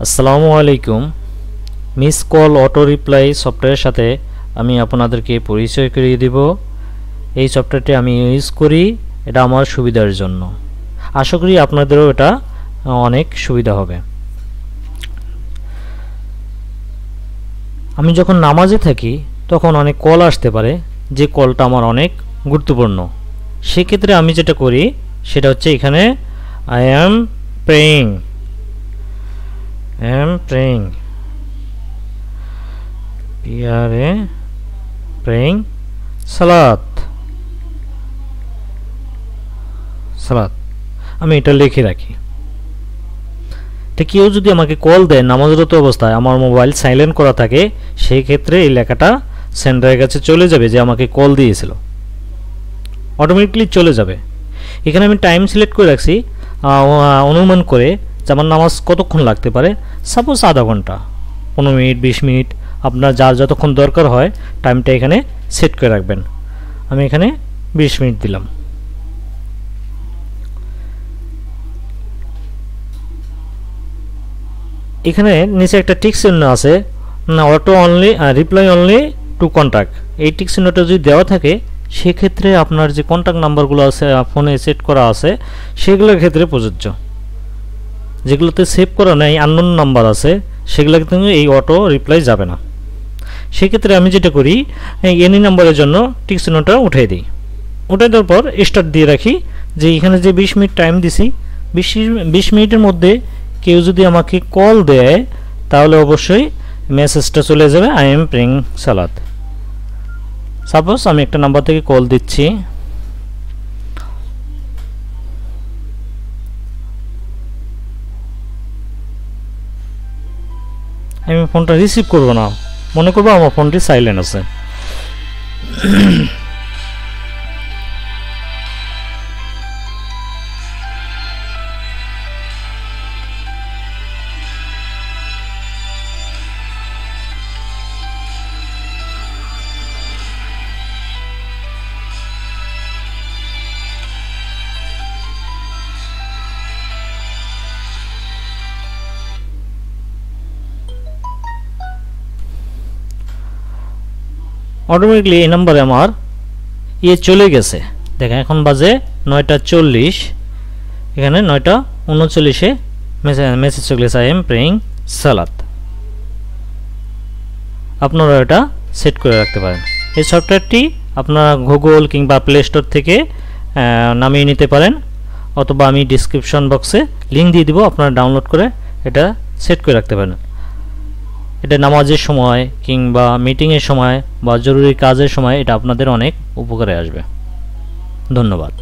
আসসালামু আলাইকুম। Miss call auto reply সফটওয়্যারের সাথে আমি আপনাদেরকে পরিচয় করিয়ে দিব। এই সফটওয়্যারটি আমি ইউজ করি, এটা আমার সুবিধার জন্য। আশা করি আপনাদেরও এটা অনেক সুবিধা হবে। আমি যখন নামাজে থাকি তখন অনেক কল আসতে পারে, যে কলটা আমার অনেক গুরুত্বপূর্ণ। সেক্ষেত্রে আমি যেটা করি সেটা হচ্ছে এখানে আই অ্যাম প্রেয়িং praying সালাত আমি এটা লিখে রাখি। তো কেউ যদি আমাকে কল দেয় নামাজরত অবস্থায়, আমার মোবাইল সাইলেন্ট করা থাকে, সেই ক্ষেত্রে এই লেখাটা সেন্ডারের কাছে চলে যাবে যে আমাকে কল দিয়েছিল, অটোমেটিকলি চলে যাবে। এখানে আমি টাইম সিলেক্ট করে রাখছি, অনুমান করে যে আমার নামাজ কতক্ষণ লাগতে পারে। সাপোজ আধা ঘন্টা, 15 মিনিট, 20 মিনিট, আপনার যার যতক্ষণ দরকার হয় টাইমটা এখানে সেট করে রাখবেন। আমি এখানে 20 মিনিট দিলাম। এখানে নিচে একটা টিক চিহ্ন আছে, auto only reply only to contact. এই টিক চিহ্নটা যদি দেওয়া থাকে সেক্ষেত্রে আপনার যে কন্ট্যাক্ট নাম্বারগুলো আছে ফোনে সেট করা আছে সেগুলোর ক্ষেত্রে প্রযোজ্য। যেগুলোতে সেভ করা নেই, আননোন নাম্বার আছে, সেগুলোকে কিন্তু এই অটো রিপ্লাই যাবে না। সেক্ষেত্রে আমি যেটা করি, এনি নাম্বারের জন্য টিক চিহ্নটা উঠিয়ে দিই। উঠে দেওয়ার পর স্টার্ট দিয়ে রাখি যে এখানে যে 20 মিনিট টাইম দিছি, 20 মিনিটের মধ্যে কেউ যদি আমাকে কল দেয় তাহলে অবশ্যই মেসেজটা চলে যাবে আই এম প্রেইং সালাত। সাপোজ আমি একটা নাম্বার থেকে কল দিচ্ছি, আমি ফোনটা রিসিভ করব না, মনে করবো আমার ফোনটি সাইলেন্ট আছে। অটোমেটিকলি এই নাম্বারে আমার চলে গেছে। দেখেন এখন বাজে 9:40, এখানে 9:39-এ মেসেজ চলে গেছে আই এম প্রেইং সালাত। আপনারা এটা সেট করে রাখতে পারেন। এই সফটওয়্যারটি আপনারা গুগল কিংবা প্লে স্টোর থেকে নামিয়ে নিতে পারেন, অথবা আমি ডিসক্রিপশন বক্সে লিঙ্ক দিয়ে দিব, আপনারা ডাউনলোড করে এটা সেট করে রাখতে পারেন। এটা নামাজের সময় কিংবা মিটিংয়ের সময় বা জরুরি কাজের সময় এটা আপনাদের অনেক উপকারে আসবে। ধন্যবাদ।